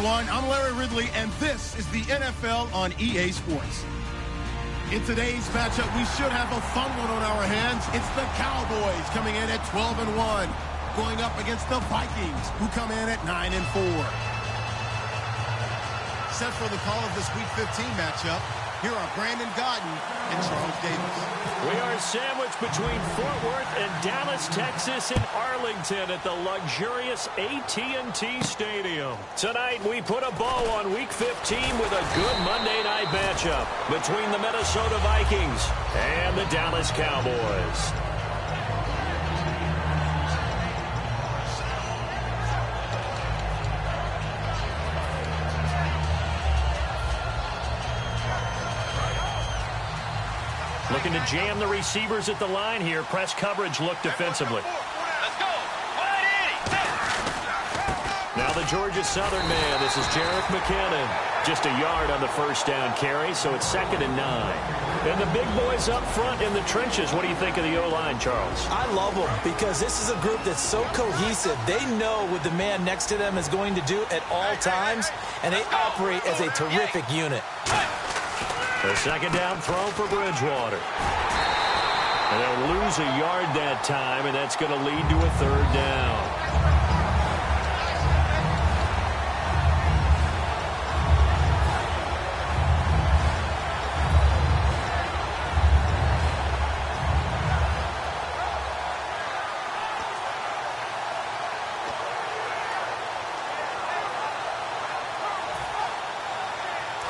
everyone. I'm Larry Ridley, and this is the NFL on EA Sports. In today's matchup, we should have a fun one on our hands. It's the Cowboys coming in at 12-1, going up against the Vikings, who come in at 9-4. Set for the call of this Week 15 matchup, here are Brandon Godden and Charles Davis. We are sandwiched between Fort Worth and Dallas, Texas, and Arlington at the luxurious AT&T Stadium. Tonight, we put a bow on Week 15 with a good Monday night matchup between the Minnesota Vikings and the Dallas Cowboys. Looking to jam the receivers at the line here. Press coverage look defensively. Let's go. Now the Georgia Southern man. This is Jerick McKinnon. Just a yard on the first down carry, so it's 2nd and 9. And the big boys up front in the trenches. What do you think of the O-line, Charles? I love them because this is a group that's so cohesive. They know what the man next to them is going to do at all times, and they operate as a terrific unit. The second down throw for Bridgewater. And they'll lose a yard that time, and that's going to lead to a 3rd down.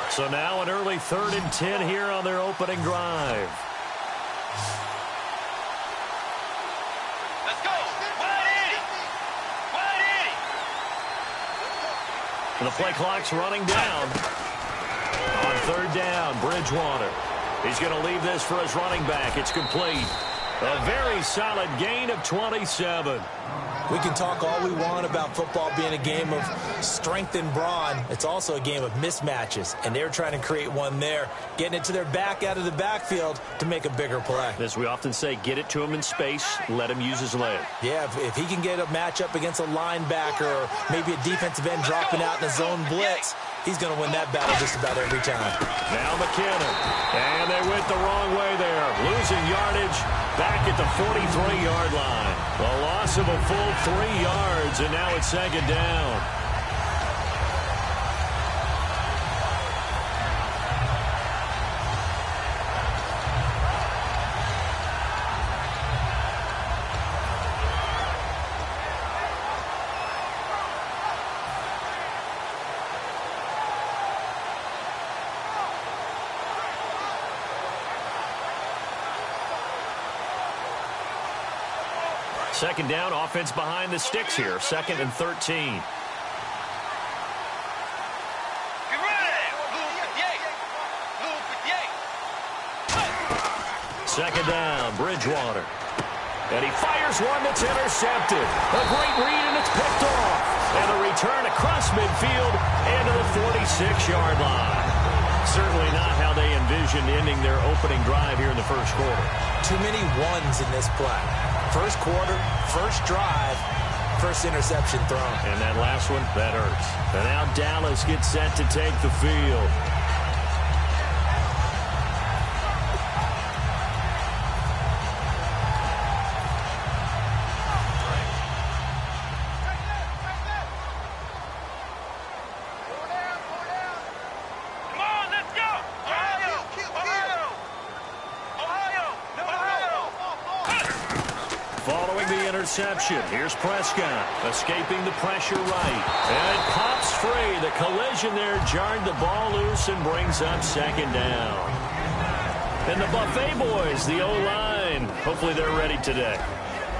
So now an early 3rd and 10 here on their opening drive. Let's go. The play clock's running down. On 3rd down, Bridgewater. He's going to leave this for his running back. It's complete. A very solid gain of 27. We can talk all we want about football being a game of strength and brawn. It's also a game of mismatches, and they're trying to create one there, getting it to their back out of the backfield to make a bigger play. As we often say, get it to him in space, let him use his leg. Yeah, if he can get a matchup against a linebacker or maybe a defensive end dropping out in a zone blitz, he's going to win that battle just about every time. Now McKinnon, and they went the wrong way there, losing yardage back at the 43-yard line. A loss of a full 3 yards, and now it's 2nd down. Second down, offense behind the sticks here. 2nd and 13. Second down, Bridgewater. And he fires one that's intercepted. A great read, and it's picked off. And a return across midfield and to the 46-yard line. Certainly not how they envisioned ending their opening drive here in the first quarter. Too many ones in this play. First quarter, first drive, first interception thrown. And that last one, that hurts. And now Dallas gets set to take the field. Interception. Here's Prescott escaping the pressure right. And it pops free. The collision there jarred the ball loose and brings up 2nd down. And the Buffet boys, the O-line, hopefully they're ready today.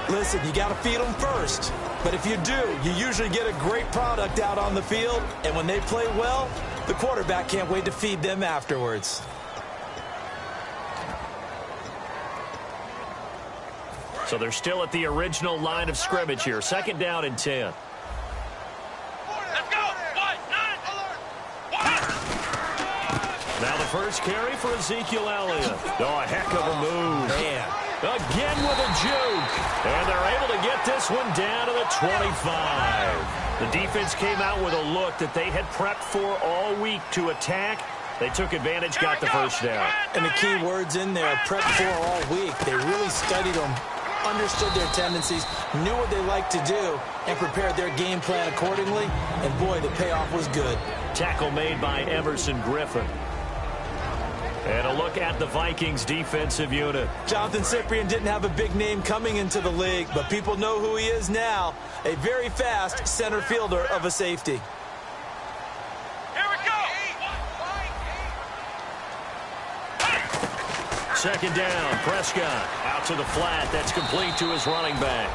Listen, you got to feed them first. But if you do, you usually get a great product out on the field. And when they play well, the quarterback can't wait to feed them afterwards. So they're still at the original line of scrimmage here. 2nd down and 10. Let's go. Now the first carry for Ezekiel Elliott. Oh, a heck of a move. Man, Again with a juke. And they're able to get this one down to the 25. The defense came out with a look that they had prepped for all week to attack. They took advantage, got the first down. And the key words in there, prepped for all week. They really studied them, understood their tendencies, knew what they liked to do, and prepared their game plan accordingly. And, boy, the payoff was good. Tackle made by Emerson Griffin. And a look at the Vikings defensive unit. Jonathan Cyprien didn't have a big name coming into the league, but people know who he is now. A very fast center fielder of a safety. Here we go. Second down, Prescott out to the flat. That's complete to his running back.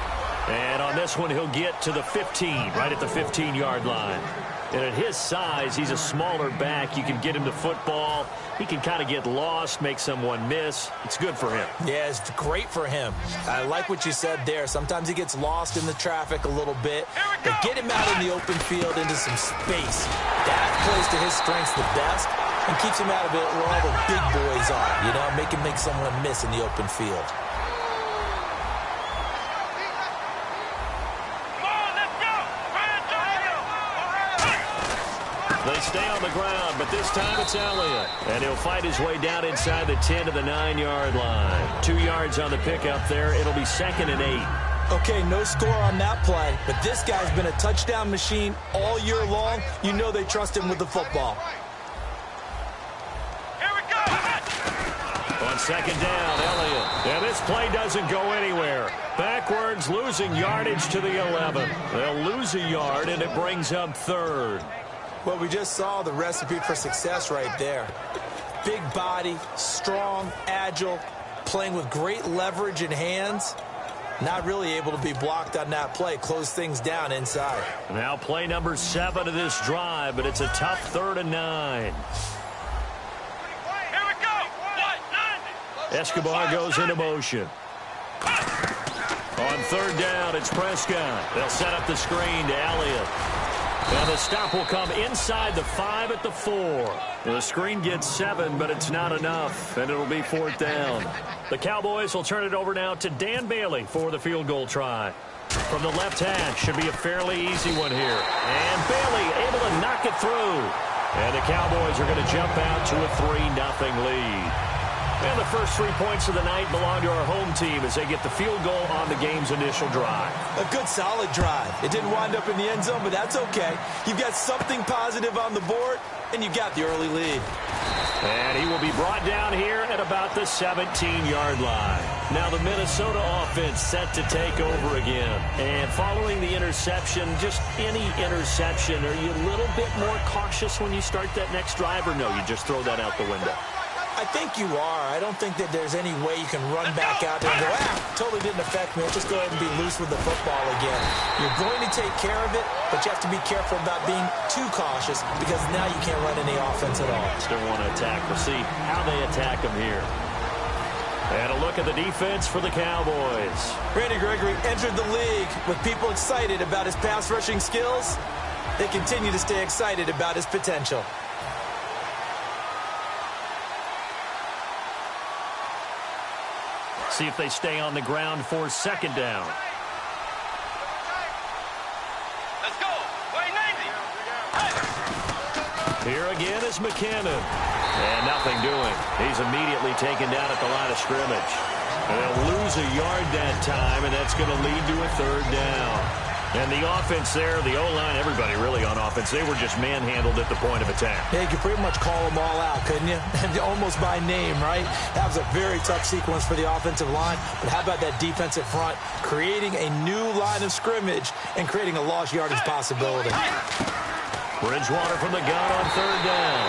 And on this one, he'll get to the 15, right at the 15-yard line. And at his size, he's a smaller back. You can get him to football. He can kind of get lost, make someone miss. It's good for him. Yeah, it's great for him. I like what you said there. Sometimes he gets lost in the traffic a little bit. But get him out in the open field into some space. That plays to his strengths the best and keeps him out of it where all the big boys are. You know, make someone miss in the open field. They stay on the ground, but this time it's Elliott. And he'll fight his way down inside the 10 to the 9-yard line. 2 yards on the pickup there. It'll be 2nd and 8. Okay, no score on that play, but this guy's been a touchdown machine all year long. You know they trust him with the football. Here we go. On second down, Elliott. And this play doesn't go anywhere. Backwards, losing yardage to the 11. They'll lose a yard, and it brings up 3rd. Well, we just saw the recipe for success right there. Big body, strong, agile, playing with great leverage in hands. Not really able to be blocked on that play. Close things down inside. Now play number 7 of this drive, but it's a tough 3rd and 9. Here we go. Escobar goes into motion. On 3rd down, it's Prescott. They'll set up the screen to Elliott. And the stop will come inside the 5 at the 4. The screen gets 7, but it's not enough, and it'll be 4th down. The Cowboys will turn it over now to Dan Bailey for the field goal try. From the left hash, should be a fairly easy one here. And Bailey able to knock it through. And the Cowboys are going to jump out to a 3-0 lead. And the first 3 points of the night belong to our home team as they get the field goal on the game's initial drive. A good, solid drive. It didn't wind up in the end zone, but that's okay. You've got something positive on the board, and you got the early lead. And he will be brought down here at about the 17-yard line. Now the Minnesota offense set to take over again. And following the interception, just any interception, are you a little bit more cautious when you start that next drive, or no, you just throw that out the window? I think you are. I don't think that there's any way you can run back out there and go, totally didn't affect me. I'll just go ahead and be loose with the football again. You're going to take care of it, but you have to be careful about being too cautious because now you can't run any offense at all. Still want to attack. We'll see how they attack them here. And a look at the defense for the Cowboys. Randy Gregory entered the league with people excited about his pass rushing skills. They continue to stay excited about his potential. See if they stay on the ground for 2nd down. Let's go. Way 90. Here again is McKinnon. And nothing doing. He's immediately taken down at the line of scrimmage. And they'll lose a yard that time, and that's going to lead to a 3rd down. And the offense there, the O-line, everybody really on offense, they were just manhandled at the point of attack. Yeah, you could pretty much call them all out, couldn't you? Almost by name, right? That was a very tough sequence for the offensive line. But how about that defensive front creating a new line of scrimmage and creating a lost yardage possibility? Bridgewater from the gun on 3rd down.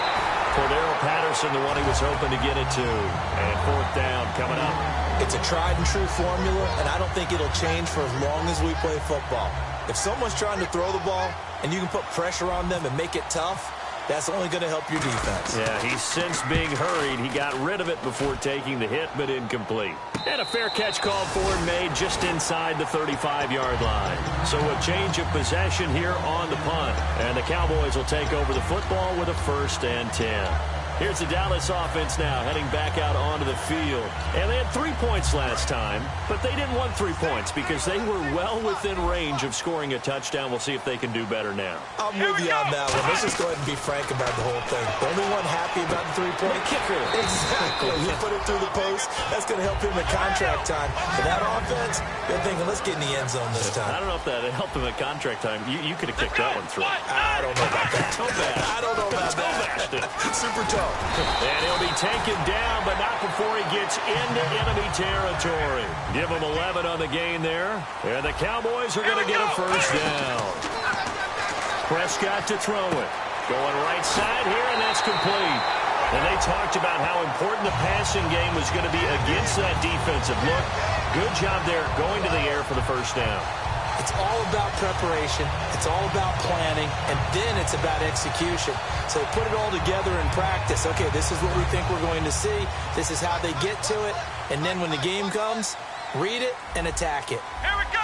Cordero Patterson, the one he was hoping to get it to. And 4th down coming up. It's a tried-and-true formula, and I don't think it'll change for as long as we play football. If someone's trying to throw the ball and you can put pressure on them and make it tough, that's only going to help your defense. Yeah, he's since being hurried. He got rid of it before taking the hit, but incomplete. And a fair catch called for and made just inside the 35-yard line. So a change of possession here on the punt. And the Cowboys will take over the football with a 1st and 10. Here's the Dallas offense now heading back out onto the field. And they had 3 points last time, but they didn't want 3 points because they were well within range of scoring a touchdown. We'll see if they can do better now. I'm with you on that one. Let's just go ahead and be frank about the whole thing. The only one happy about the 3-point kicker. Exactly. You put it through the post. That's going to help him in contract time. For that offense, they're thinking, let's get in the end zone this time. I don't know if that helped him at contract time. You could have kicked that one through. I don't know about that. I don't know about that. Super tough. And he'll be taken down, but not before he gets into enemy territory. Give him 11 on the gain there. And the Cowboys are going to get a first down. Prescott to throw it. Going right side here, and that's complete. And they talked about how important the passing game was going to be against that defensive look. Good job there going to the air for the first down. It's all about preparation. It's all about planning. And then it's about execution. So put it all together in practice. Okay, this is what we think we're going to see. This is how they get to it. And then when the game comes, read it and attack it. Here we go.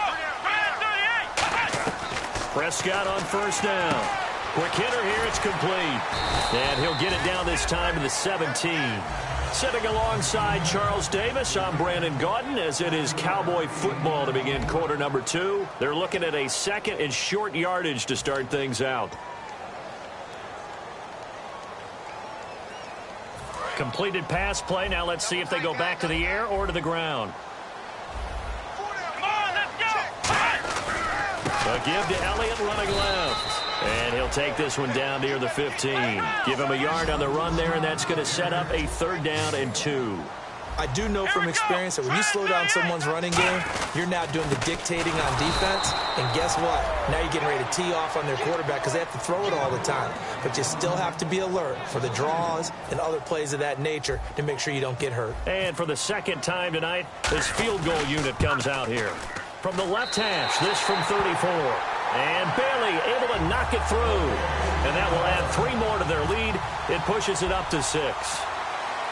38. Prescott on first down. Quick hitter here. It's complete. And he'll get it down this time to the 17. Sitting alongside Charles Davis, I'm Brandon Gaudin, as it is Cowboy football to begin quarter number 2. They're looking at a second and short yardage to start things out. Completed pass play. Now let's see if they go back to the air or to the ground. Come on, let's go. A give to Elliott running left. And he'll take this one down near the 15. Give him a yard on the run there, and that's going to set up a 3rd down and 2. I do know from experience that when you slow down someone's running game, you're now doing the dictating on defense. And guess what? Now you're getting ready to tee off on their quarterback because they have to throw it all the time. But you still have to be alert for the draws and other plays of that nature to make sure you don't get hurt. And for the second time tonight, this field goal unit comes out here. From the left hash, this from 34. And Bailey able to knock it through. And that will add 3 more to their lead. It pushes it up to 6.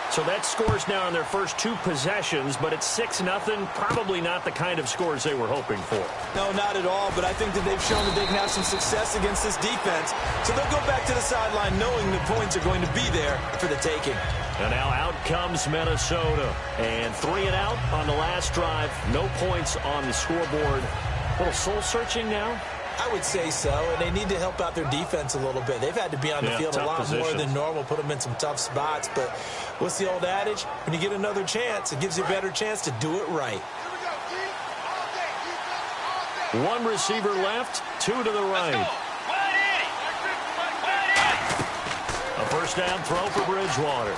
So that scores now in their first 2 possessions, but it's 6-0. Probably not the kind of scores they were hoping for. No, not at all, but I think that they've shown that they can have some success against this defense. So they'll go back to the sideline knowing the points are going to be there for the taking. And now out comes Minnesota. And 3 and out on the last drive. No points on the scoreboard. A little soul-searching now. I would say so, and they need to help out their defense a little bit. They've had to be on the field a lot more than normal, put them in some tough spots. But what's the old adage? When you get another chance, it gives you a better chance to do it right. 1 receiver left, 2 to the right. A first down throw for Bridgewater.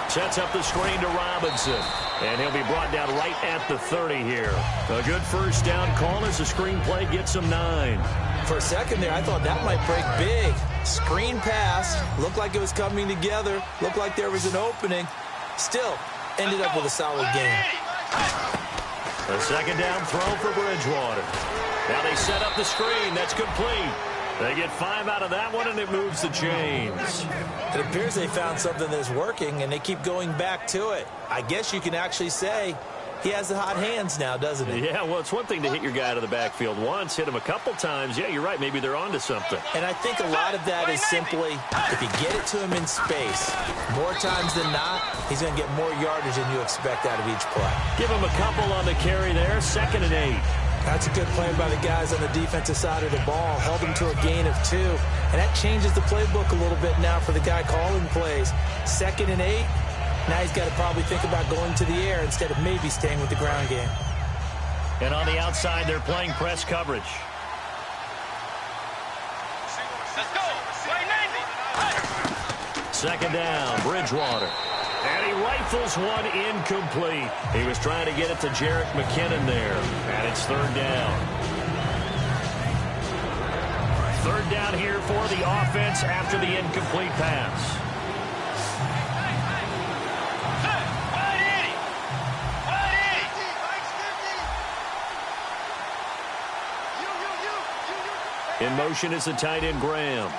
Sets up the screen to Robinson. And he'll be brought down right at the 30 here. A good first down call as the screen play gets him 9. For a second there, I thought that might break big. Screen pass. Looked like it was coming together. Looked like there was an opening. Still, ended up with a solid game. A second down throw for Bridgewater. Now they set up the screen. That's complete. They get 5 out of that one, and it moves the chains. It appears they found something that's working, and they keep going back to it. I guess you can actually say he has the hot hands now, doesn't he? Yeah, well, it's one thing to hit your guy out of the backfield once, hit him a couple times. Yeah, you're right. Maybe they're onto something. And I think a lot of that is simply if you get it to him in space, more times than not, he's going to get more yardage than you expect out of each play. Give him a couple on the carry there. 2nd and 8. That's a good play by the guys on the defensive side of the ball. Held them to a gain of 2. And that changes the playbook a little bit now for the guy calling plays. 2nd and 8. Now he's got to probably think about going to the air instead of maybe staying with the ground game. And on the outside, they're playing press coverage. Let's go. Second down, Bridgewater. And he rifles one incomplete. He was trying to get it to Jerick McKinnon there. And it's 3rd down. 3rd down here for the offense after the incomplete pass. In motion is the tight end, Graham.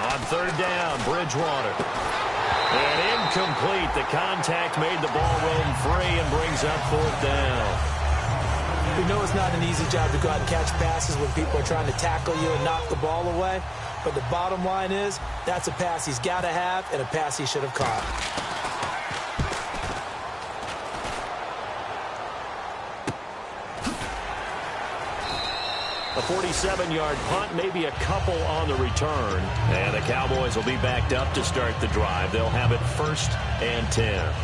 On 3rd down, Bridgewater. And incomplete. The contact made the ball roam free and brings up 4th down. We know it's not an easy job to go out and catch passes when people are trying to tackle you and knock the ball away. But the bottom line is, that's a pass he's got to have and a pass he should have caught. A 47-yard punt, maybe a couple on the return. And the Cowboys will be backed up to start the drive. They'll have it 1st and 10.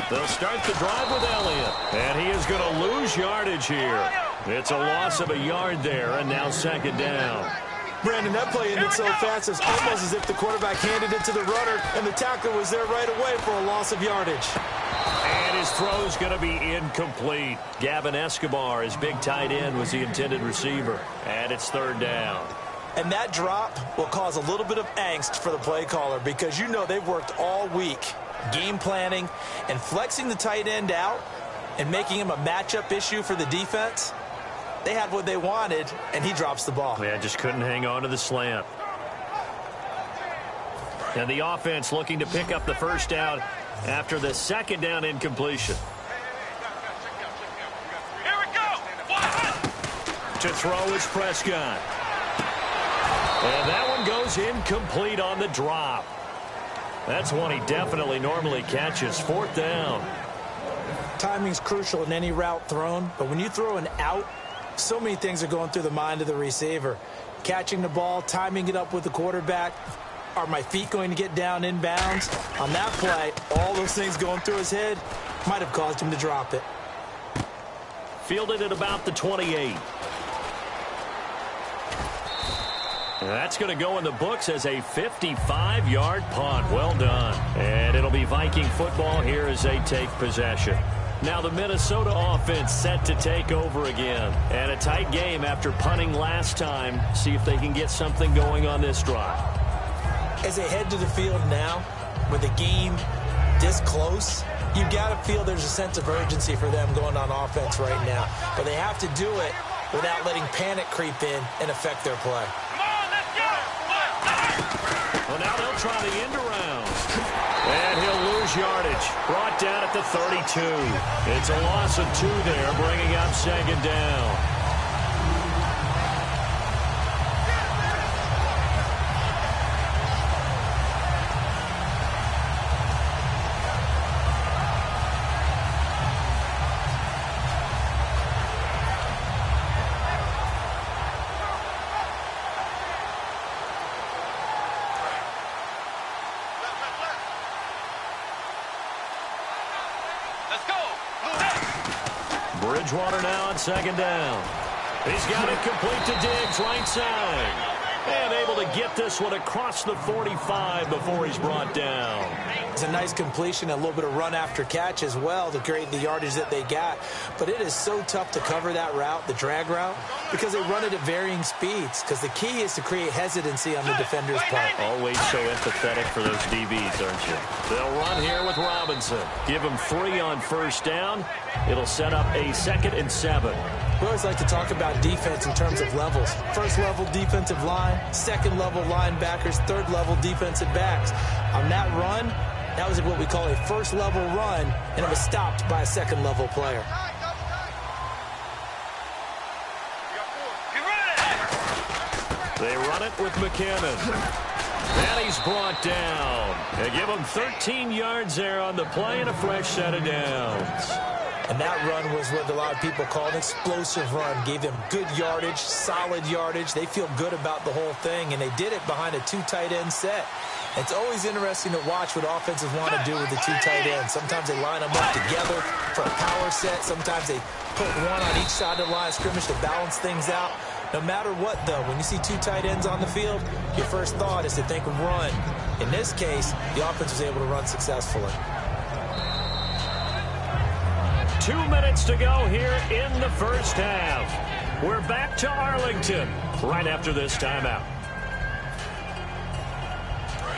They'll start the drive with Elliott. And he is going to lose yardage here. It's a loss of a yard there, and now 2nd down. Brandon, that play ended so fast, it's almost as if the quarterback handed it to the runner, and the tackler was there right away for a loss of yardage. And his throw's going to be incomplete. Gavin Escobar, his big tight end, was the intended receiver. And it's 3rd down. And that drop will cause a little bit of angst for the play caller because you know they've worked all week game planning and flexing the tight end out and making him a matchup issue for the defense. They had what they wanted, and he drops the ball. Yeah, just couldn't hang on to the slant. And the offense looking to pick up the 1st down after the 2nd down incompletion. Here we go. To throw is Prescott. And that one goes incomplete on the drop. That's one he definitely normally catches. 4th down. Timing's crucial in any route thrown, but when you throw an out, so many things are going through the mind of the receiver. Catching the ball, timing it up with the quarterback. Are my feet going to get down in bounds? On that play, all those things going through his head might have caused him to drop it. Fielded at about the 28. And that's going to go in the books as a 55-yard punt. Well done. And it'll be Viking football here as they take possession. Now the Minnesota offense set to take over again. And a tight game after punting last time. See if they can get something going on this drive. As they head to the field now, with the game this close, you've got to feel there's a sense of urgency for them going on offense right now. But they have to do it without letting panic creep in and affect their play. Well, now they'll try the end around. And he'll lose yardage. Brought down at the 32. It's a loss of 2 there, bringing up 2nd down. Bridgewater now on 2nd down. He's got it complete to Diggs, right side. And able to get this one across the 45 before he's brought down. It's a nice completion, a little bit of run after catch as well to create the yardage that they got. But it is so tough to cover that route, the drag route, because they run it at varying speeds. Because the key is to create hesitancy on the defender's part. Always so empathetic for those DBs, aren't you? They'll run here with Robinson. Give him 3 on 1st down. It'll set up a 2nd and 7. We always like to talk about defense in terms of levels. 1st level defensive line, 2nd level linebackers, 3rd level defensive backs. On that run, that was what we call a 1st level run, and it was stopped by a 2nd level player. They run it with McKinnon. And he's brought down. They give him 13 yards there on the play and a fresh set of downs. And that run was what a lot of people call an explosive run. Gave them good yardage, solid yardage. They feel good about the whole thing, and they did it behind a 2 tight end set. It's always interesting to watch what offenses want to do with the 2 tight ends. Sometimes they line them up together for a power set. Sometimes they put one on each side of the line of scrimmage to balance things out. No matter what, though, when you see 2 tight ends on the field, your first thought is to think of run. In this case, the offense was able to run successfully. 2 minutes to go here in the 1st half. We're back to Arlington right after this timeout.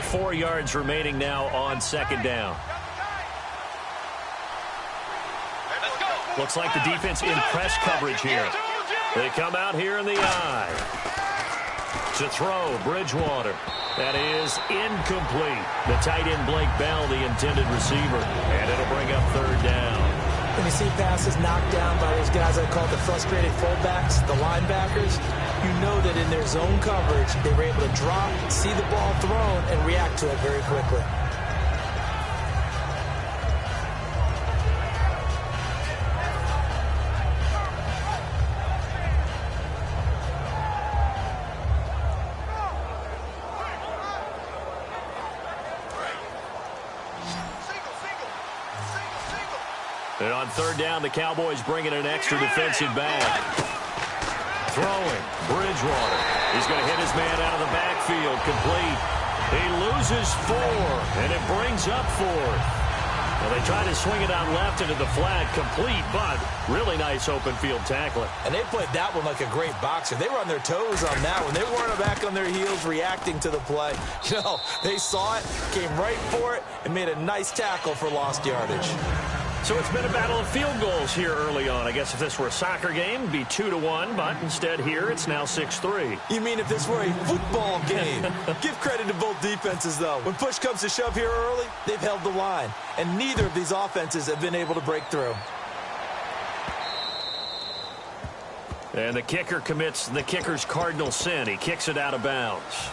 4 yards remaining now on 2nd down. Looks like the defense in press coverage here. They come out here in the eye. To throw, Bridgewater. That is incomplete. The tight end, Blake Bell, the intended receiver. And it'll bring up third down. When you see passes knocked down by those guys I call the frustrated fullbacks, the linebackers, you know that in their zone coverage, they were able to drop, see the ball thrown, and react to it very quickly. And on third down, the Cowboys bring in an extra defensive back. Throwing, Bridgewater. He's going to hit his man out of the backfield, complete. He loses 4, and it brings up 4. Well, they try to swing it out left into the flat, complete, but really nice open field tackling. And they played that one like a great boxer. They were on their toes on that one. They weren't back on their heels reacting to the play. You know, they saw it, came right for it, and made a nice tackle for lost yardage. So it's been a battle of field goals here early on. I guess if this were a soccer game, it'd be 2-1, but instead here it's now 6-3. You mean if this were a football game? Give credit to both defenses, though. When push comes to shove here early, they've held the line, and neither of these offenses have been able to break through. And the kicker commits the kicker's cardinal sin. He kicks it out of bounds.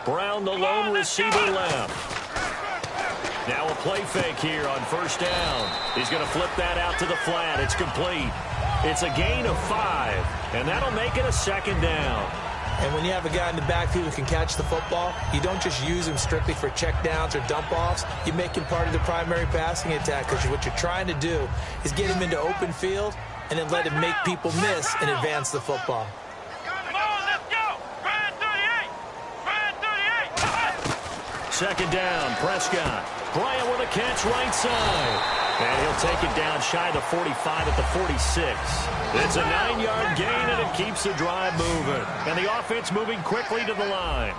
Brown, the lone receiver, left. Now a play fake here on first down. He's going to flip that out to the flat. It's complete. It's a gain of 5, and that'll make it a second down. And when you have a guy in the backfield who can catch the football, you don't just use him strictly for checkdowns or dump-offs. You make him part of the primary passing attack, because what you're trying to do is get him into open field and then let him make people miss and advance the football. Second down, Prescott. Bryant with a catch right side. And he'll take it down shy of the 45 at the 46. It's a 9-yard gain, and it keeps the drive moving. And the offense moving quickly to the line.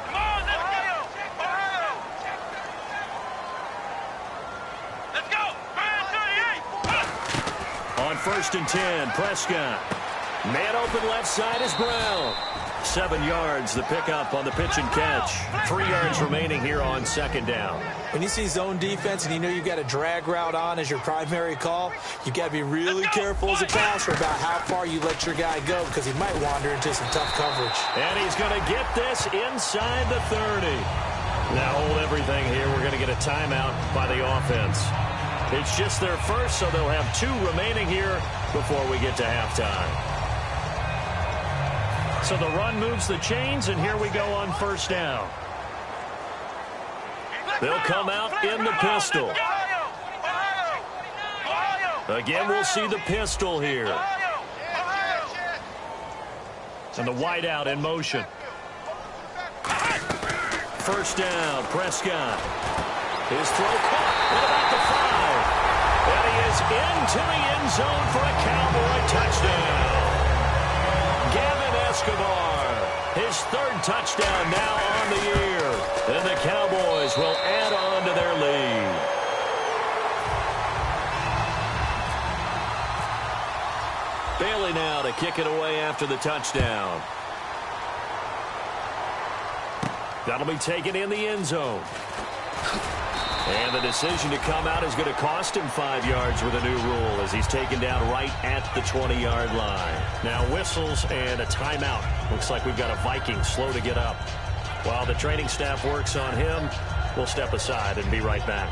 Come on, let's go! Let's go! 38! On first and 10, Prescott. Man open left side is Brown. 7 yards, the pickup on the pitch and catch. 3 yards remaining here on second down. When you see zone defense and you know you've got a drag route on as your primary call, you've got to be really careful as a passer about how far you let your guy go, because he might wander into some tough coverage. And he's going to get this inside the 30. Now hold everything here. We're going to get a timeout by the offense. It's just their first, so they'll have 2 remaining here before we get to halftime. So the run moves the chains, and here we go on first down. They'll come out in the pistol. Again, we'll see the pistol here. And the wideout in motion. First down, Prescott. His throw caught at about the 5. And he is into the end zone for a Cowboy touchdown. Gavin Escobar, his 3rd touchdown now on the year. And the Cowboys will add on to their lead. Bailey now to kick it away after the touchdown. That'll be taken in the end zone. And the decision to come out is going to cost him 5 yards with a new rule, as he's taken down right at the 20-yard line. Now whistles and a timeout. Looks like we've got a Viking slow to get up. While the training staff works on him, we'll step aside and be right back.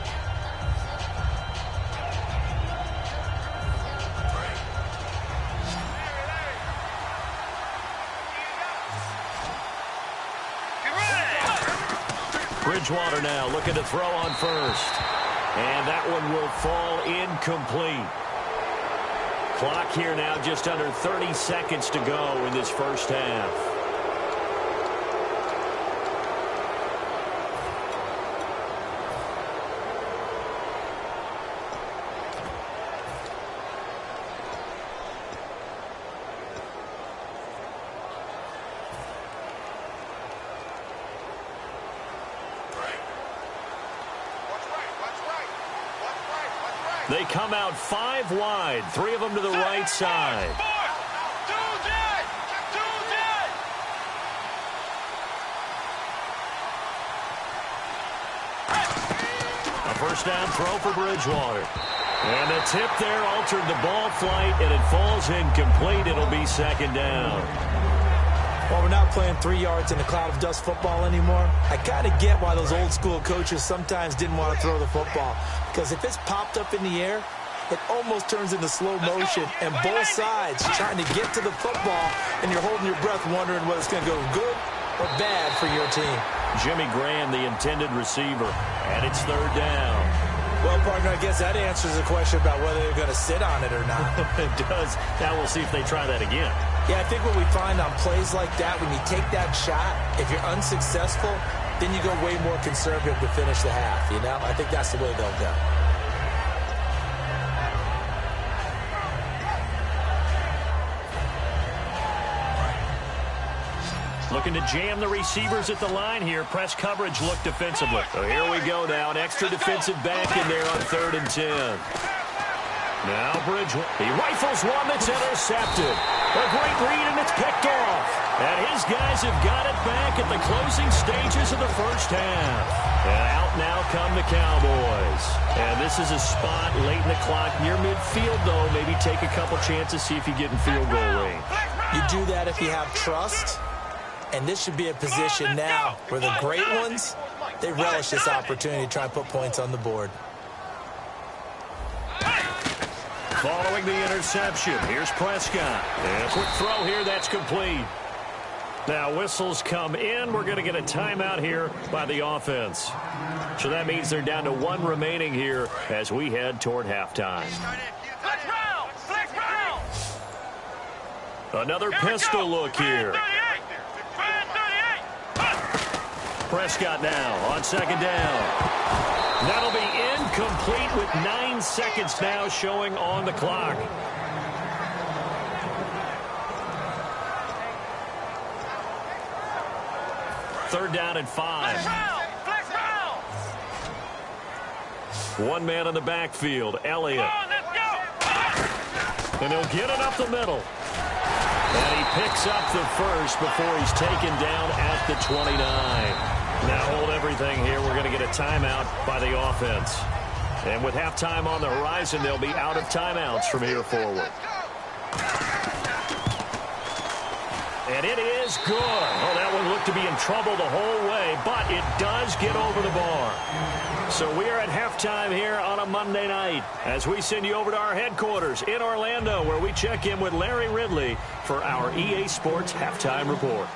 Bridgewater now looking to throw on first. And that one will fall incomplete. Clock here now just under 30 seconds to go in this first half. They come out 5 wide, 3 of them to the right side. A first down throw for Bridgewater. And the tip there altered the ball flight, and it falls incomplete. It'll be second down. Well, we're not playing 3 yards in a cloud of dust football anymore. I kind of get why those old school coaches sometimes didn't want to throw the football. Because if it's popped up in the air, it almost turns into slow motion. And both sides trying to get to the football, and you're holding your breath wondering whether it's going to go good or bad for your team. Jimmy Graham, the intended receiver, and it's third down. Well, partner, I guess that answers the question about whether they're going to sit on it or not. It does. Now we'll see if they try that again. Yeah, I think what we find on plays like that, when you take that shot, if you're unsuccessful, then you go way more conservative to finish the half, you know? I think that's the way they'll go. Looking to jam the receivers at the line here. Press coverage look defensively. So here we go now. An extra defensive back in there on 3rd and 10. Now Bridgewater. He rifles one that's intercepted. A great read, and it's picked off. And his guys have got it back at the closing stages of the first half. And out now come the Cowboys. And this is a spot late in the clock near midfield, though. Maybe take a couple chances, see if you get in field goal range. You do that if you have trust. And this should be a position now where the great ones, they relish this opportunity to try and put points on the board. Following the interception, here's Prescott. And a quick throw here, that's complete. Now whistles come in. We're going to get a timeout here by the offense. So that means they're down to 1 remaining here as we head toward halftime. Another pistol look here. Prescott now on 2nd down. That'll be incomplete with 9 seconds now showing on the clock. Third down and 5. 1 man in the backfield, Elliott. And he'll get it up the middle. And he picks up the first before he's taken down at the 29. Now hold everything here. We're going to get a timeout by the offense. And with halftime on the horizon, they'll be out of timeouts from here forward. And it is good. Oh, that one looked to be in trouble the whole way, but it does get over the bar. So we are at halftime here on a Monday night as we send you over to our headquarters in Orlando, where we check in with Larry Ridley for our EA Sports Halftime Report.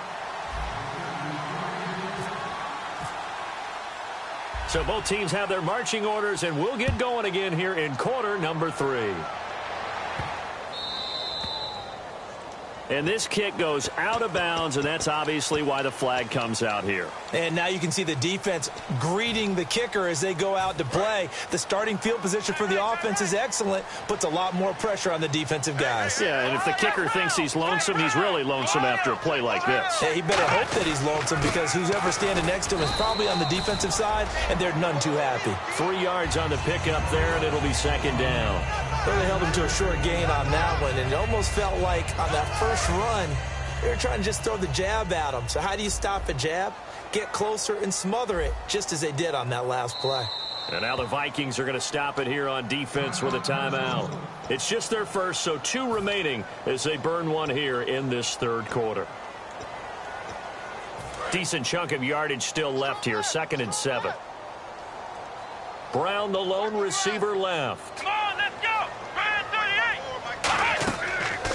So both teams have their marching orders, and we'll get going again here in quarter number 3. And this kick goes out of bounds, and that's obviously why the flag comes out here. And now you can see the defense greeting the kicker as they go out to play. The starting field position for the offense is excellent, puts a lot more pressure on the defensive guys. Yeah, and if the kicker thinks he's lonesome, he's really lonesome after a play like this. Yeah, he better hope that he's lonesome, because who's ever standing next to him is probably on the defensive side, and they're none too happy. 3 yards on the pickup there, and it'll be second down. Well, they held him to a short gain on that one, and it almost felt like on that first run, they were trying to just throw the jab at him. So how do you stop a jab? Get closer and smother it, just as they did on that last play. And now the Vikings are going to stop it here on defense with a timeout. It's just their first, so 2 remaining as they burn one here in this third quarter. Decent chunk of yardage still left here, 2nd and 7. Brown, the lone receiver, left.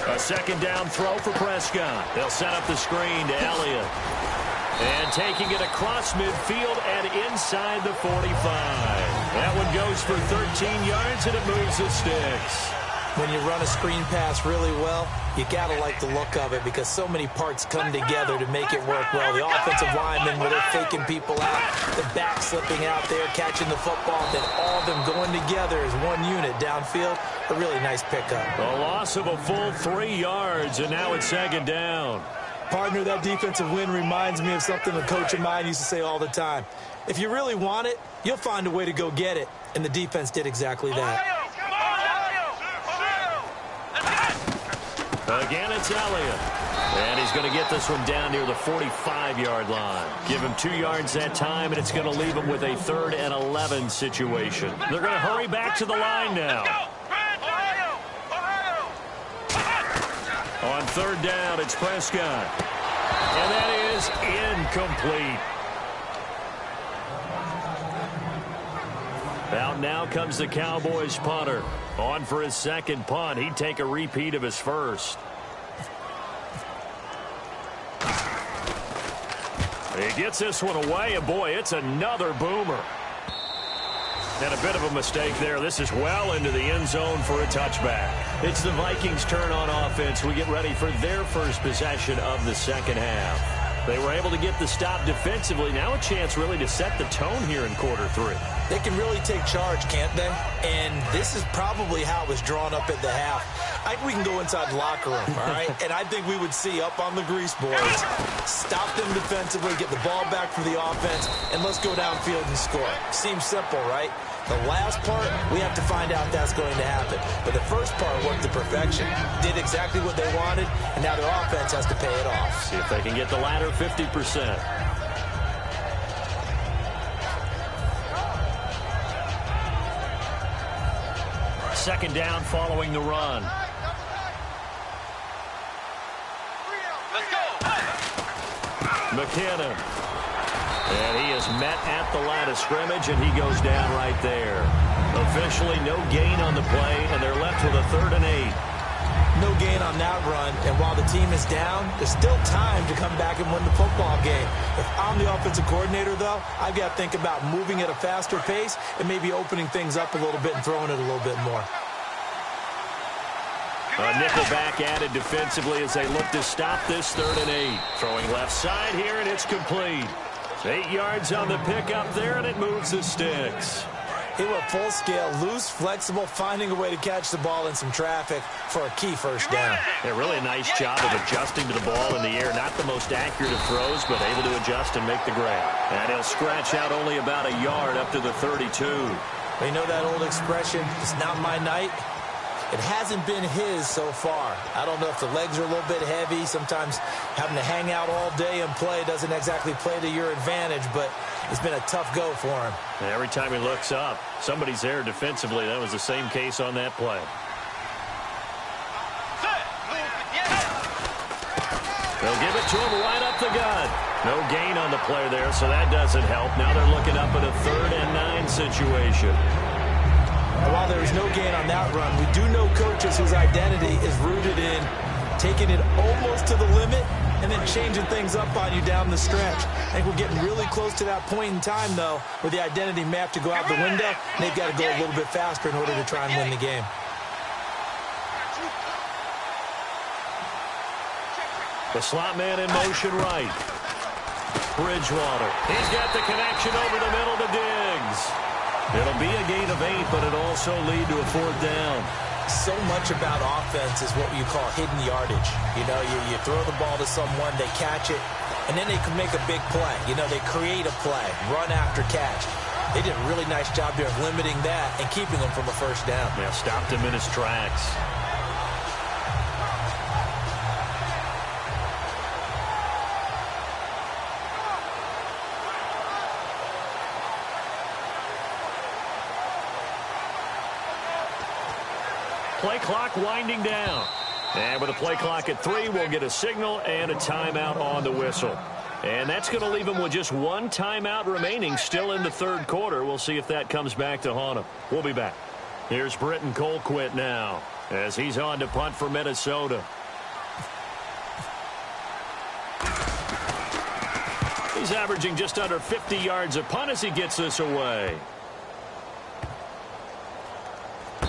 A second down throw for Prescott. They'll set up the screen to Elliott. And taking it across midfield and inside the 45. That one goes for 13 yards, and it moves the sticks. When you run a screen pass really well, you got to like the look of it, because so many parts come together to make it work well. The offensive linemen, where they're faking people out, the back slipping out there, catching the football, then all of them going together as one unit downfield. A really nice pickup. A loss of a full 3 yards, and now it's second down. Partner, that defensive win reminds me of something a coach of mine used to say all the time. If you really want it, you'll find a way to go get it. And the defense did exactly that. Again, it's Elliott. And he's going to get this one down near the 45-yard line. Give him 2 yards that time, and it's going to leave him with a 3rd and 11 situation. They're going to hurry back to the line now. On 3rd down, it's Prescott. And that is incomplete. Out now comes the Cowboys punter. On for his 2nd punt. He'd take a repeat of his 1st. He gets this one away, and boy, it's another boomer. And a bit of a mistake there. This is well into the end zone for a touchback. It's the Vikings' turn on offense. We get ready for their first possession of the 2nd half. They were able to get the stop defensively. Now a chance really to set the tone here in quarter 3. They can really take charge, can't they? And this is probably how it was drawn up at the half. I think we can go inside the locker room, all right? And I think we would see up on the grease boards, stop them defensively, get the ball back for the offense, and let's go downfield and score. Seems simple, right? The last part, we have to find out that's going to happen. But the first part worked to perfection. Did exactly what they wanted, and now their offense has to pay it off. See if they can get the latter 50%. Second down following the run. Let's go. McKinnon. And he is met at the line of scrimmage, and he goes down right there. Officially no gain on the play, and they're left with a 3rd and 8. No gain on that run, and while the team is down, there's still time to come back and win the football game. If I'm the offensive coordinator, though, I've got to think about moving at a faster pace and maybe opening things up a little bit and throwing it a little bit more. A nickelback added defensively as they look to stop this 3rd and 8. Throwing left side here, and it's complete. 8 yards on the pickup there, and it moves the sticks. He went full scale, loose, flexible, finding a way to catch the ball in some traffic for a key 1st down. Yeah, really a nice job of adjusting to the ball in the air. Not the most accurate of throws, but able to adjust and make the grab. And he'll scratch out only about a yard up to the 32. You know that old expression, it's not my night? It hasn't been his so far. I don't know if the legs are a little bit heavy. Sometimes having to hang out all day and play doesn't exactly play to your advantage, but it's been a tough go for him. And every time he looks up, somebody's there defensively. That was the same case on that play. They'll give it to him right up the gut. No gain on the play there, so that doesn't help. Now they're looking up at a 3rd and 9 situation. While there is no gain on that run, we do know coaches whose identity is rooted in taking it almost to the limit and then changing things up on you down the stretch. I think we're getting really close to that point in time, though, where the identity map to go out the window, and they've got to go a little bit faster in order to try and win the game. The slot man in motion right. Bridgewater. He's got the connection over the middle to Diggs. It'll be a gain of 8, but it'll also lead to a 4th down. So much about offense is what you call hidden yardage. You know, you throw the ball to someone, they catch it, and then they can make a big play. You know, they create a play, run after catch. They did a really nice job there of limiting that and keeping them from a 1st down. Yeah, stopped him in his tracks. Play clock winding down. And with a play clock at 3, we'll get a signal and a timeout on the whistle. And that's going to leave them with just 1 timeout remaining still in the 3rd quarter. We'll see if that comes back to haunt them. We'll be back. Here's Britton Colquitt now as he's on to punt for Minnesota. He's averaging just under 50 yards a punt as he gets this away.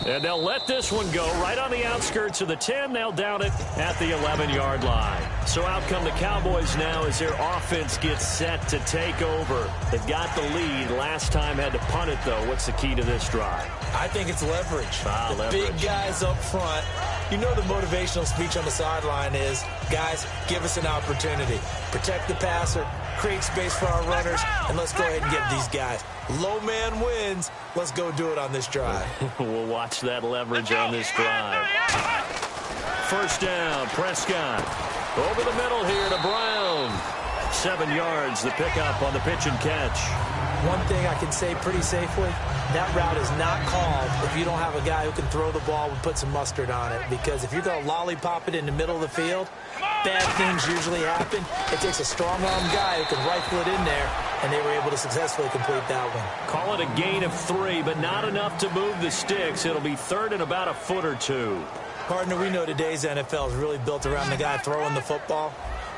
And they'll let this one go right on the outskirts of the 10. They'll down it at the 11-yard line. So out come the Cowboys now as their offense gets set to take over. They've got the lead. Last time had to punt it, though. What's the key to this drive? I think it's leverage. The big guys up front. You know the motivational speech on the sideline is, guys, give us an opportunity. Protect the passer, create space for our runners, and let's go ahead and get these guys. Low man wins. Let's go do it on this drive. We'll watch that leverage on this drive. first down. Prescott over the middle here to Brown. 7 yards, the pickup on the pitch and catch. One thing I can say pretty safely, that route is not called if you don't have a guy who can throw the ball and put some mustard on it. Because if you're going to lollipop it in the middle of the field, bad things usually happen. It takes a strong-arm guy who can rifle it in there, and they were able to successfully complete that one. Call it a gain of 3, but not enough to move the sticks. It'll be third and about a foot or two. Partner, we know today's NFL is really built around the guy throwing the football.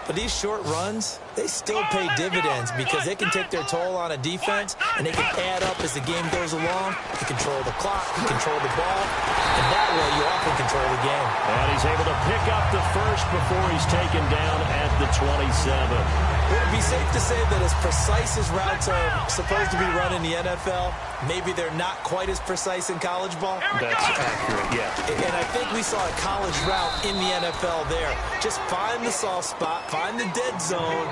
But these short runs, they still pay dividends because they can take their toll on a defense, and they can add up as the game goes along. You control the clock, you control the ball, and that way you often control the game. And he's able to pick up the first before he's taken down at the 27. Would it be safe to say that as precise as routes are supposed to be run in the NFL, maybe they're not quite as precise in college ball? That's accurate, yeah. And I think we saw a college route in the NFL there. Just find the soft spot, find the dead zone,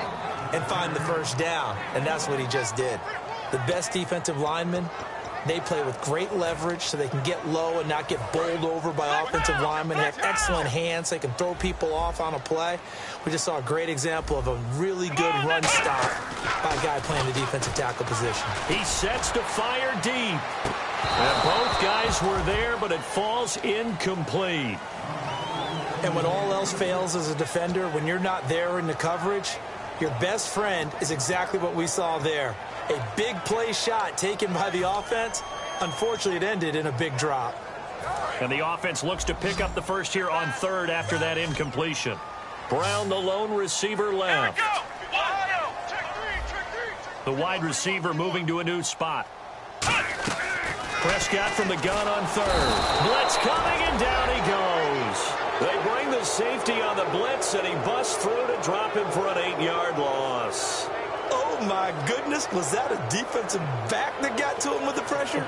and find the first down. And that's what he just did. The best defensive linemen, they play with great leverage so they can get low and not get bowled over by offensive linemen. They have excellent hands so they can throw people off on a play. We just saw a great example of a really good run stop by a guy playing the defensive tackle position. He sets to fire deep. And both guys were there, but it falls incomplete. And when all else fails as a defender, when you're not there in the coverage, your best friend is exactly what we saw there. A big play shot taken by the offense. Unfortunately, it ended in a big drop. And the offense looks to pick up the first here on third after that incompletion. Brown, the lone receiver, left. The wide receiver moving to a new spot. Prescott from the gun on third. Blitz coming, and down he goes. They bring the safety on the blitz, and he busts through to drop him for an 8-yard loss. Oh, my goodness. Was that a defensive back that got to him with the pressure?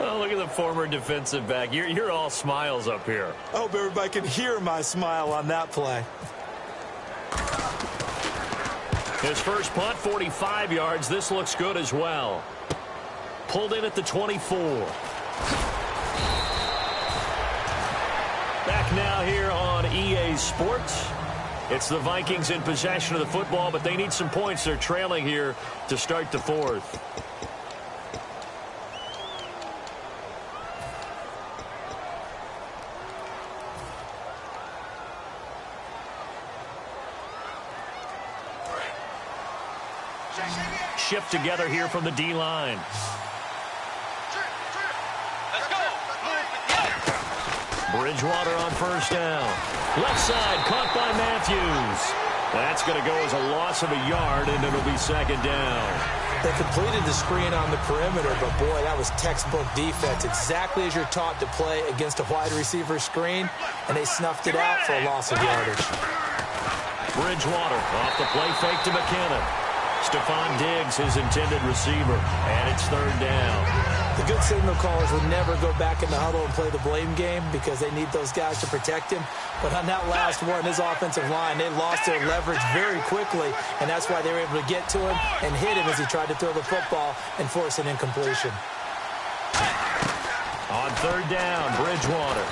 Oh, look at the former defensive back. You're all smiles up here. I hope everybody can hear my smile on that play. His first punt, 45 yards. This looks good as well. Pulled in at the 24. Back now here on EA Sports. It's the Vikings in possession of the football, but they need some points. They're trailing here to start the fourth. Shift together here from the D-line. Let's go. Bridgewater on first down. Left side, caught by Matthews. That's going to go as a loss of a yard, and it'll be second down. They completed the screen on the perimeter, but boy, that was textbook defense. Exactly as you're taught to play against a wide receiver screen, and they snuffed it out for a loss of yardage. Bridgewater off the play fake to McKinnon. Stephon Diggs, his intended receiver, and it's third down. The good signal callers would never go back in the huddle and play the blame game because they need those guys to protect him. But on that last one, his offensive line, they lost their leverage very quickly, and that's why they were able to get to him and hit him as he tried to throw the football and force an incompletion. On third down, Bridgewater.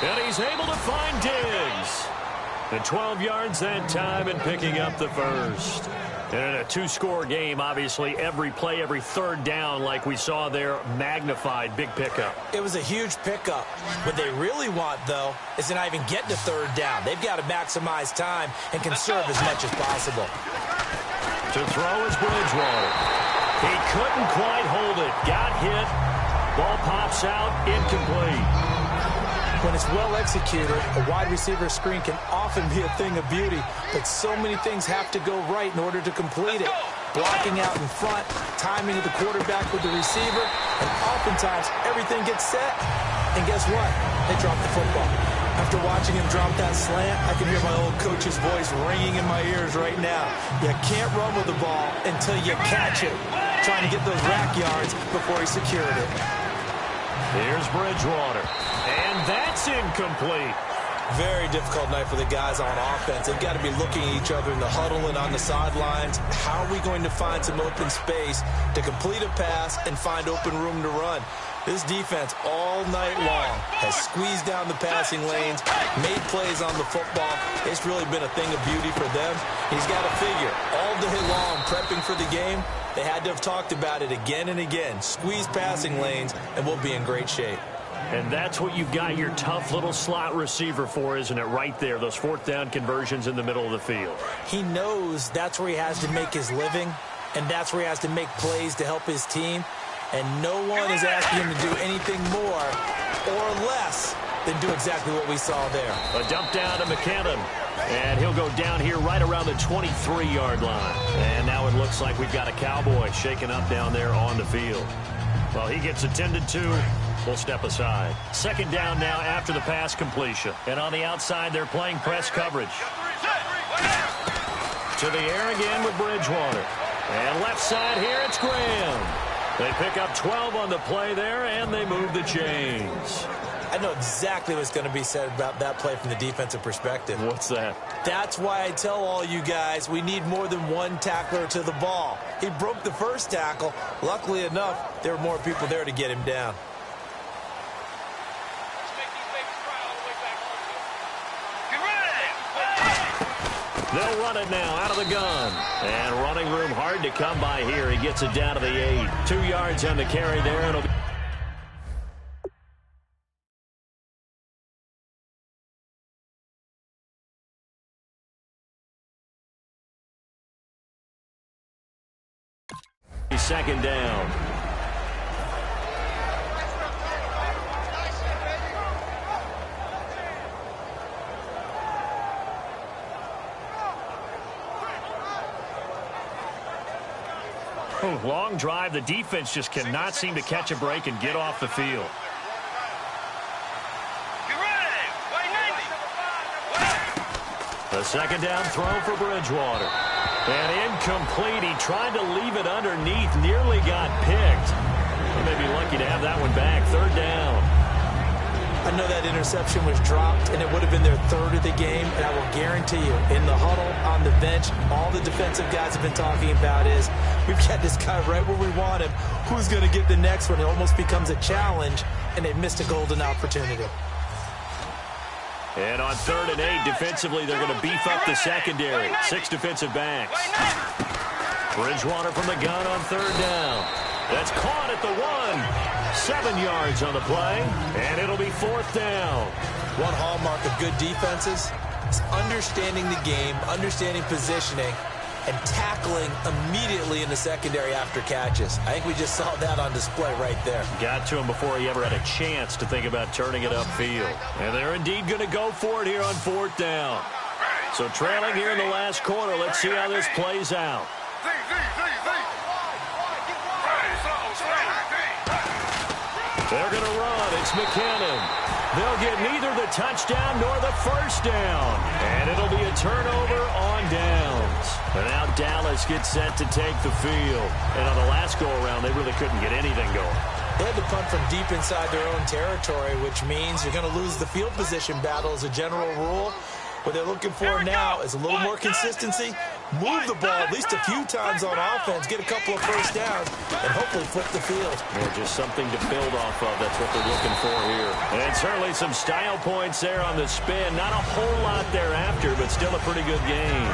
And he's able to find Diggs. The 12 yards that time and picking up the first. And in a two-score game, obviously, every play, every third down, like we saw there, magnified, big pickup. It was a huge pickup. What they really want, though, is to not even get to third down. They've got to maximize time and conserve as much as possible. To throw is Bridgewater. He couldn't quite hold it. Got hit. Ball pops out, incomplete. When it's well executed, a wide receiver screen can often be a thing of beauty, but so many things have to go right in order to complete it. Blocking out in front, timing of the quarterback with the receiver, and oftentimes everything gets set, and guess what? They drop the football. After watching him drop that slant, I can hear my old coach's voice ringing in my ears right now. You can't run with the ball until you catch it. Trying to get those rack yards before he secured it. Here's Bridgewater. And that's incomplete. Very difficult night for the guys on offense. They've got to be looking at each other in the huddle and on the sidelines. How are we going to find some open space to complete a pass and find open room to run? This defense all night long has squeezed down the passing lanes, made plays on the football. It's really been a thing of beauty for them. He's got to figure all day long prepping for the game. They had to have talked about it again and again. Squeeze passing lanes, and we'll be in great shape. And that's what you've got your tough little slot receiver for, isn't it? Right there, those fourth down conversions in the middle of the field. He knows that's where he has to make his living, and that's where he has to make plays to help his team. And no one is asking him to do anything more or less than do exactly what we saw there. A dump down to McKinnon. And he'll go down here right around the 23-yard line. And now it looks like we've got a Cowboy shaken up down there on the field. Well, he gets attended to. We'll step aside. Second down now after the pass completion. And on the outside, they're playing press coverage. To the air again with Bridgewater. And left side here, it's Graham. They pick up 12 on the play there, and they move the chains. I know exactly what's going to be said about that play from the defensive perspective. What's that? That's why I tell all you guys we need more than one tackler to the ball. He broke the first tackle. Luckily enough, there were more people there to get him down. They'll run it now out of the gun. And running room hard to come by here. He gets it down to the 8. 2 yards on the carry there. It'll be second down. Long drive. The defense just cannot seem to catch a break and get off the field. The second down throw for Bridgewater. And incomplete. He tried to leave it underneath. Nearly got picked. They may be lucky to have that one back. Third down. I know that interception was dropped, and it would have been their third of the game, and I will guarantee you, in the huddle, on the bench, all the defensive guys have been talking about is, we've got this guy right where we want him. Who's going to get the next one? It almost becomes a challenge, and they've missed a golden opportunity. And on 3rd and 8, defensively, they're going to beef up the secondary. 6 defensive backs. Bridgewater from the gun on 3rd down. That's caught at the 1. 7 yards on the play, and it'll be 4th down. One hallmark of good defenses is understanding the game, understanding positioning, and tackling immediately in the secondary after catches. I think we just saw that on display right there. Got to him before he ever had a chance to think about turning it upfield. And they're indeed going to go for it here on 4th down. So trailing here in the last quarter, let's see how this plays out. They're going to run. It's McKinnon. They'll get neither the touchdown nor the first down. And it'll be a turnover on downs. And now Dallas gets set to take the field. And on the last go-around, they really couldn't get anything going. They had to punt from deep inside their own territory, which means you're going to lose the field position battle as a general rule. What they're looking for now is a little more consistency, move the ball at least a few times on offense, get a couple of first downs, and hopefully flip the field. Yeah, just something to build off of. That's what they're looking for here. And certainly some style points there on the spin. Not a whole lot thereafter, but still a pretty good game.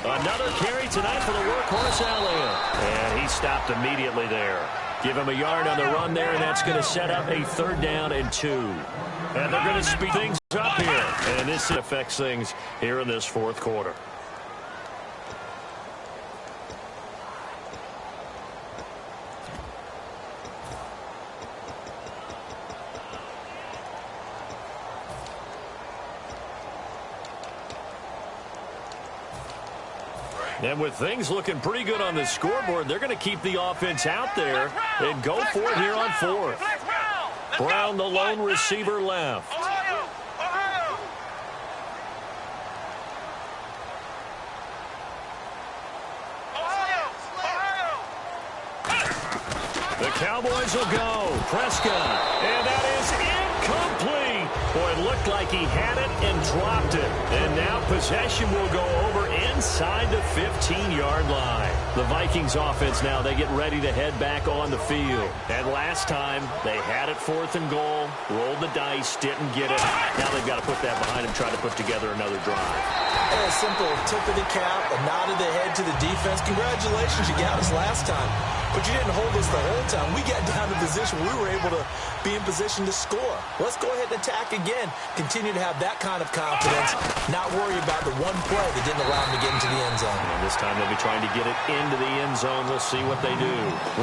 Another carry tonight for the workhorse Elliott. And he stopped immediately there. Give him a yard on the run there, and that's going to set up a 3rd down and 2. And they're going to speed things up here. And this affects things here in this 4th quarter. And with things looking pretty good on the scoreboard, they're going to keep the offense out there and go for it here on 4th. Brown, the lone receiver, left. The Cowboys will go. Prescott. And that is incomplete. Boy, it looked like he had it and dropped it. And now possession will go over inside the 15-yard line. The Vikings offense now, they get ready to head back on the field. And last time, they had it 4th and goal, rolled the dice, didn't get it. Now they've got to put that behind them, try to put together another drive. A simple tip of the cap, a nod of the head to the defense. Congratulations, you got us last time. But you didn't hold us the whole time. We got down to position. We were able to be in position to score. Let's go ahead and attack again. Continue to have that kind of confidence. Not worry about the one play that didn't allow them to get into the end zone. And this time they'll be trying to get it into the end zone. We'll see what they do.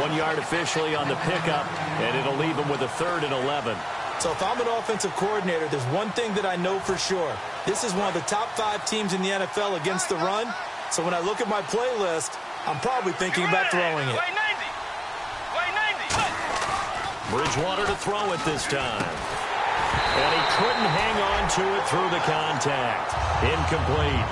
1 yard officially on the pickup, and it'll leave them with a 3rd and 11. So if I'm an offensive coordinator, there's one thing that I know for sure. This is one of the top 5 teams in the NFL against the run. So when I look at my playlist, I'm probably thinking about throwing it. Bridgewater to throw it this time. And he couldn't hang on to it through the contact. Incomplete.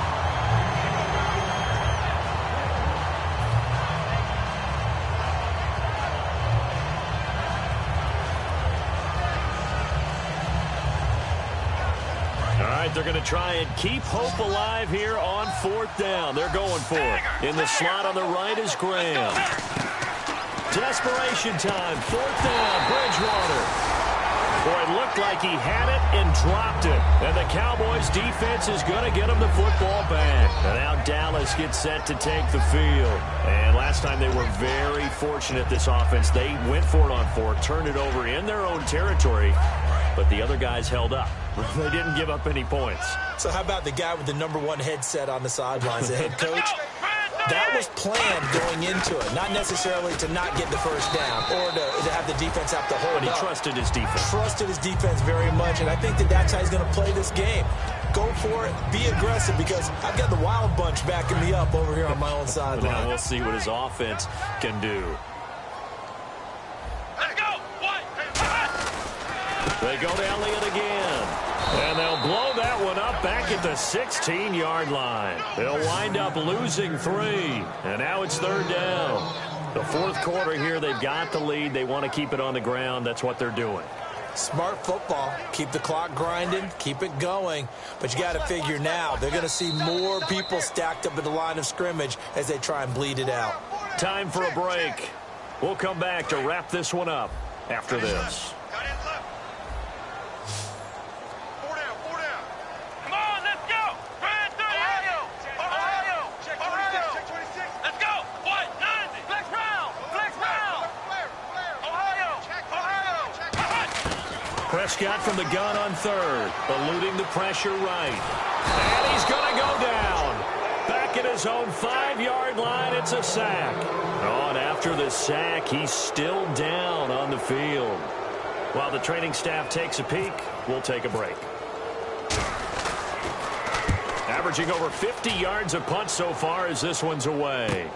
All right, they're going to try and keep hope alive here on 4th down. They're going for it. In the slot on the right is Graham. Desperation time. 4th down. Bridgewater. Boy, it looked like he had it and dropped it. And the Cowboys defense is going to get him the football back. And now Dallas gets set to take the field. And last time they were very fortunate, this offense. They went for it on 4, turned it over in their own territory. But the other guys held up. They didn't give up any points. So how about the guy with the #1 headset on the sidelines, the head coach? That was planned going into it, not necessarily to not get the first down or to have the defense have to hold up. But he trusted his defense. Trusted his defense very much, and I think that that's how he's going to play this game. Go for it, be aggressive, because I've got the wild bunch backing me up over here on my own sideline. Now we'll see what his offense can do. Let's go. They go to Elliott again. And they'll blow that one up back at the 16-yard line. They'll wind up losing 3. And now it's 3rd down. The 4th quarter here, they've got the lead. They want to keep it on the ground. That's what they're doing. Smart football. Keep the clock grinding. Keep it going. But you got to figure now, they're going to see more people stacked up at the line of scrimmage as they try and bleed it out. Time for a break. We'll come back to wrap this one up after this. Prescott from the gun on 3rd, eluding the pressure right. And he's going to go down. Back at his own 5-yard line, it's a sack. Oh, and after the sack, he's still down on the field. While the training staff takes a peek, we'll take a break. Averaging over 50 yards a punt so far as this one's away.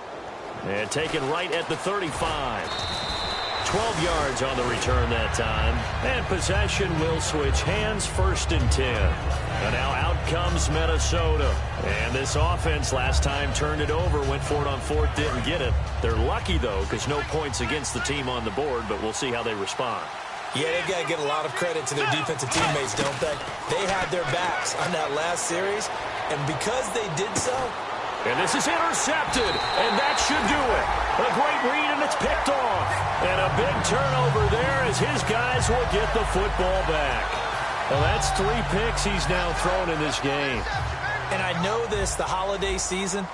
And taken right at the 35. 12 yards on the return that time. And possession will switch hands, 1st and 10. And now out comes Minnesota. And this offense last time turned it over, went for it on 4th, didn't get it. They're lucky, though, because no points against the team on the board, but we'll see how they respond. Yeah, they've got to give a lot of credit to their defensive teammates, don't they? They had their backs on that last series, and because they did so... And this is intercepted, and that should do it. A great read, and it's picked off. And a big turnover there as his guys will get the football back. Well, that's 3 picks he's now thrown in this game. And I know this, the holiday season,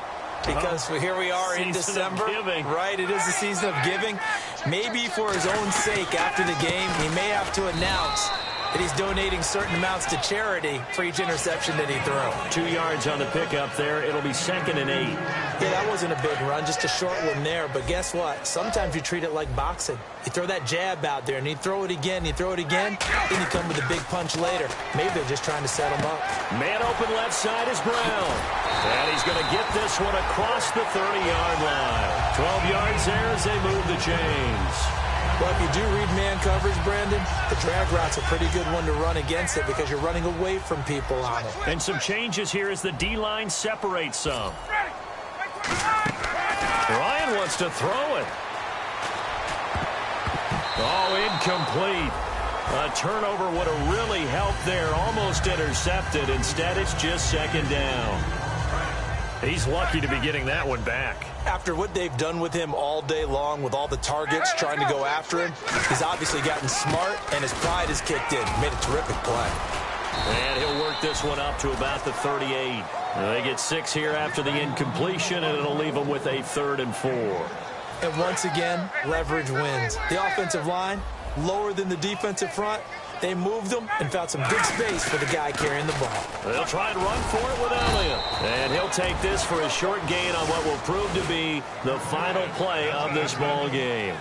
because here we are in December. Right, it is the season of giving. Maybe for his own sake after the game, he may have to announce that he's donating certain amounts to charity for each interception that he threw. 2 yards on the pickup there. It'll be 2nd and 8. Yeah, that wasn't a big run, just a short one there. But guess what? Sometimes you treat it like boxing. You throw that jab out there, and you throw it again, then you come with a big punch later. Maybe they're just trying to set him up. Man open left side is Brown. And he's going to get this one across the 30-yard line. 12 yards there as they move the chains. Well, if you do read man coverage, Brandon, the drag route's a pretty good one to run against it because you're running away from people on it. And some changes here as the D-line separates some. Ryan wants to throw it. Oh, incomplete. A turnover would have really helped there. Almost intercepted. Instead, it's just second down. He's lucky to be getting that one back. After what they've done with him all day long with all the targets trying to go after him, he's obviously gotten smart, and his pride has kicked in. Made a terrific play. And he'll work this one up to about the 38. They get 6 here after the incompletion, and it'll leave them with a 3rd and 4. And once again, leverage wins. The offensive line, lower than the defensive front. They moved them and found some good space for the guy carrying the ball. They'll try and run for it with Elliott. And he'll take this for a short gain on what will prove to be the final play of this ball game.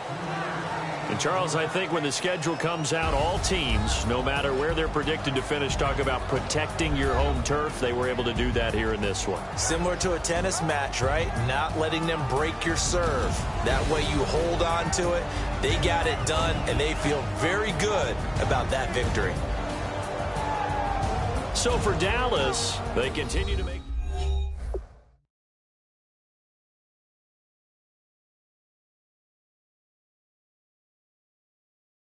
And, Charles, I think when the schedule comes out, all teams, no matter where they're predicted to finish, talk about protecting your home turf. They were able to do that here in this one. Similar to a tennis match, right? Not letting them break your serve. That way you hold on to it. They got it done, and they feel very good about that victory. So for Dallas, they continue to make